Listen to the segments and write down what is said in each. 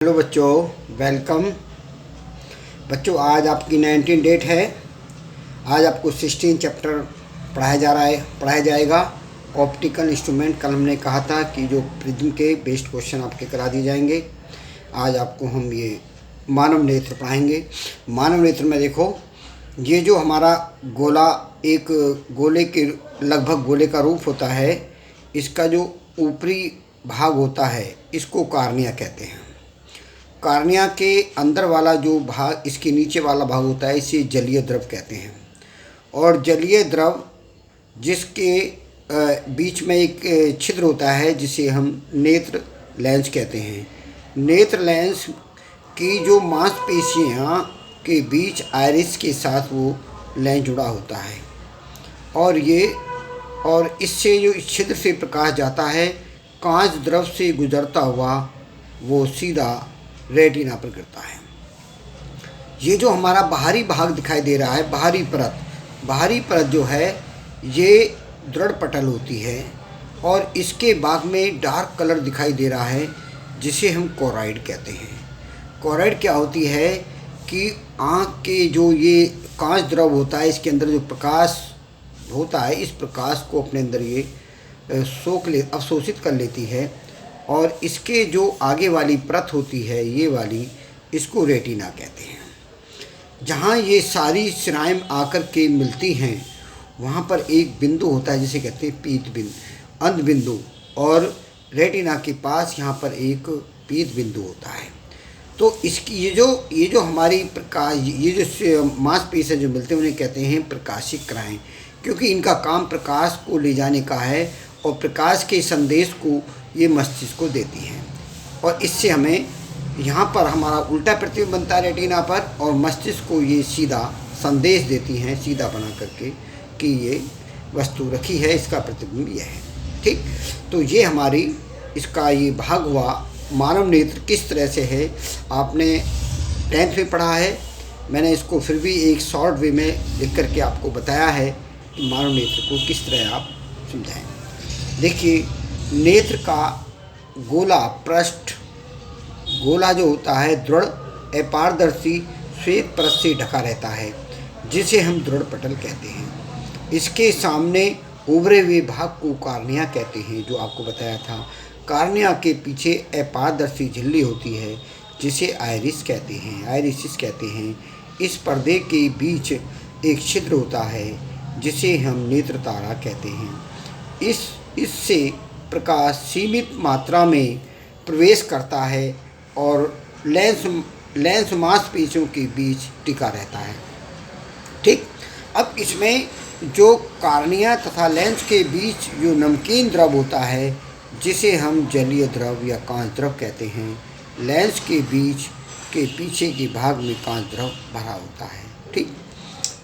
Hello बच्चों, welcome. बच्चों, आज आपकी 19 डेट है। आज आपको 16 चैप्टर पढ़ाया जाएगा। Optical instrument. कल हमने कहा था कि जो प्रिज्म के बेस्ड क्वेश्चन आपके करा दिए जाएंगे। आज आपको हम ये मानव नेत्र पढ़ाएंगे। मानव नेत्र में देखो, ये जो हमारा गोला, एक गोले के लगभग गोले का रूप होता है, इसका जो ऊपरी भाग होता है इसको कार्निया कहते हैं। कार्निया के अंदर वाला जो भाग, इसके नीचे वाला भाग होता है, इसे जलीय द्रव कहते हैं। और जलीय द्रव जिसके बीच में एक छिद्र होता है जिसे हम नेत्र लेंस कहते हैं। नेत्र लेंस की जो मांसपेशियां के बीच आइरिस के साथ वो लेंस जुड़ा होता है, और इससे जो इस छिद्र से प्रकाश जाता है, कांच द्रव से गुजरता हुआ वो सीधा रेटिना पर गिरता है। ये जो हमारा बाहरी भाग दिखाई दे रहा है, बाहरी परत जो है, ये दृढ़ पटल होती है और इसके भाग में डार्क कलर दिखाई दे रहा है जिसे हम कोराइड कहते हैं। कोराइड क्या होती है कि आँख के जो ये कांच द्रव होता है, इसके अंदर जो प्रकाश होता है, इस प्रकाश को अपने अंदर ये अवशोषित कर लेती है, और इसके जो आगे वाली परत होती है, ये वाली, इसको रेटिना कहते हैं। जहाँ ये सारी सिराएं आकर के मिलती हैं, वहाँ पर एक बिंदु होता है जिसे कहते हैं पीत बिंदु, अंध बिंदु, और रेटिना के पास यहाँ पर एक पीत बिंदु होता है। तो इसकी ये जो हमारी प्रकाश, ये जो मांसपेशियाँ जो मिलते हैं, उन्हें कहते हैं प्रकाशिकाएं, क्योंकि इनका काम प्रकाश को ले जाने का है और प्रकाश के संदेश को ये मस्तिष्क को देती हैं। और इससे हमें यहाँ पर हमारा उल्टा प्रतिबिंब बनता है रेटिना पर, और मस्तिष्क को ये सीधा संदेश देती हैं, सीधा बना करके, कि ये वस्तु रखी है, इसका प्रतिबिंब यह है। ठीक, तो ये हमारी इसका ये भाग हुआ। मानव नेत्र किस तरह से है, आपने 10th में पढ़ा है। मैंने इसको फिर भी एक शॉर्ट वे में लिख करके आपको बताया है कि मानव नेत्र को किस तरह आप समझाएं। देखिए, नेत्र का गोला जो होता है, दृढ़ अपारदर्शी श्वेत परत से ढका रहता है, जिसे हम दृढ़ पटल कहते हैं। इसके सामने उभरे हुए भाग को कार्निया कहते हैं, जो आपको बताया था। कार्निया के पीछे अपारदर्शी झिल्ली होती है जिसे आइरिस कहते हैं। इस पर्दे के बीच एक छिद्र होता है जिसे हम नेत्र तारा कहते हैं। इससे प्रकाश सीमित मात्रा में प्रवेश करता है और लेंस मांसपेशियों के बीच टिका रहता है। ठीक, अब इसमें जो कार्निया तथा लेंस के बीच जो नमकीन द्रव होता है, जिसे हम जलीय द्रव या कांच द्रव कहते हैं, लेंस के बीच के पीछे के भाग में कांच द्रव भरा होता है। ठीक,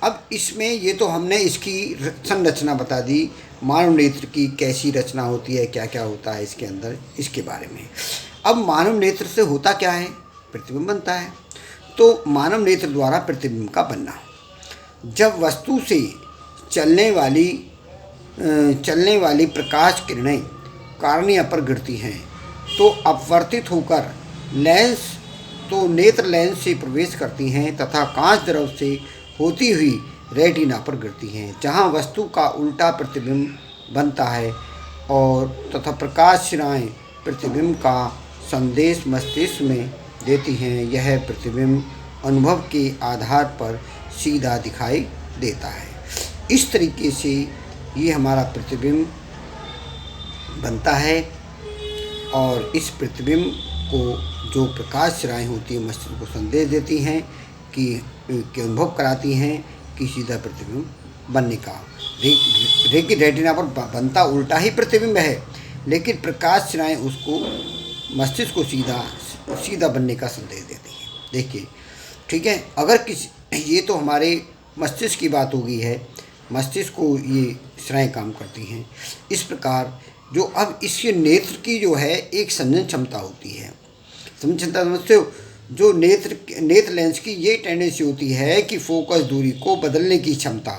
अब इसमें ये तो हमने इसकी संरचना बता दी, मानव नेत्र की कैसी रचना होती है, क्या क्या होता है इसके अंदर, इसके बारे में। अब मानव नेत्र से होता क्या है, प्रतिबिंब बनता है। तो मानव नेत्र द्वारा प्रतिबिंब का बनना, जब वस्तु से चलने वाली प्रकाश किरणें कार्निया पर गिरती हैं, तो अपवर्तित होकर नेत्र लेंस से प्रवेश करती हैं तथा कांच द्रव से होती हुई रेटिना पर गिरती हैं, जहां वस्तु का उल्टा प्रतिबिंब बनता है, और तथा प्रकाश सिराएं प्रतिबिंब का संदेश मस्तिष्क में देती हैं। यह प्रतिबिंब अनुभव के आधार पर सीधा दिखाई देता है। इस तरीके से ये हमारा प्रतिबिंब बनता है, और इस प्रतिबिंब को जो प्रकाश सिराएं होती हैं मस्तिष्क को संदेश देती हैं कि अनुभव कराती हैं कि सीधा प्रतिबिंब बनने का। लेकिन रेटिना पर बनता उल्टा ही प्रतिबिंब है, लेकिन प्रकाश सिराएं उसको मस्तिष्क को सीधा बनने का संदेश देती हैं। देखिए, ठीक है, ये तो हमारे मस्तिष्क की बात हो गई है, मस्तिष्क को ये सिराएं काम करती हैं। इस प्रकार जो अब इसके नेत्र की जो है एक संजन क्षमता होती है। संजन क्षमता समझते हो, जो नेत्र लेंस की ये टेंडेंसी होती है कि फोकस दूरी को बदलने की क्षमता,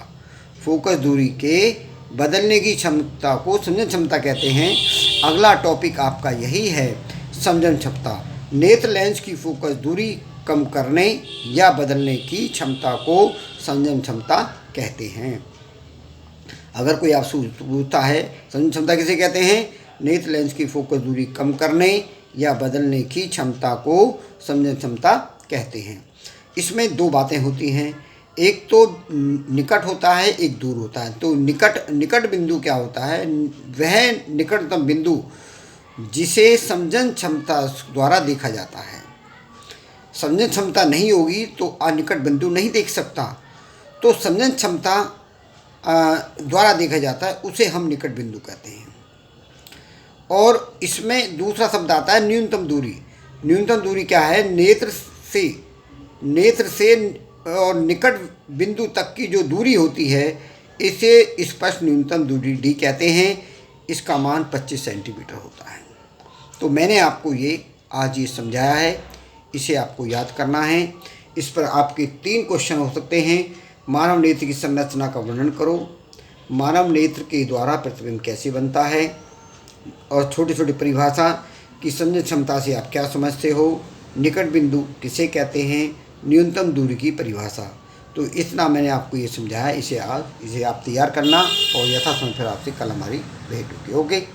को संजन क्षमता कहते हैं। अगला टॉपिक आपका यही है, समझन क्षमता। नेत्र लेंस की फोकस दूरी कम करने या बदलने की क्षमता को संजन क्षमता कहते हैं। अगर कोई आपसे पूछता है संजन क्षमता किसे कहते हैं, नेत्र लेंस की फोकस दूरी कम करने या बदलने की क्षमता को संजन क्षमता कहते हैं। इसमें दो बातें होती हैं, एक तो निकट होता है, एक दूर होता है। तो निकट बिंदु क्या होता है, वह निकटतम बिंदु जिसे समझन क्षमता द्वारा देखा जाता है। समझन क्षमता नहीं होगी तो अनिकट बिंदु नहीं देख सकता, तो समझन क्षमता द्वारा देखा जाता है, उसे हम निकट बिंदु कहते हैं। और इसमें दूसरा शब्द आता है न्यूनतम दूरी। न्यूनतम दूरी क्या है, नेत्र से और निकट बिंदु तक की जो दूरी होती है, इसे स्पष्ट न्यूनतम दूरी डी कहते हैं। इसका मान 25 सेंटीमीटर होता है। तो मैंने आपको आज ये समझाया है, इसे आपको याद करना है। इस पर आपके 3 क्वेश्चन हो सकते हैं। मानव नेत्र की संरचना का वर्णन करो, मानव नेत्र के द्वारा प्रतिबिंब कैसे बनता है, और छोटी छोटी परिभाषा की समझ क्षमता से आप क्या समझते हो, निकट बिंदु किसे कहते हैं, न्यूनतम दूरी की परिभाषा। तो इतना मैंने आपको ये समझाया, इसे आप तैयार करना और यथासमय फिर आपसे कल हमारी भेंट होगी। ओके।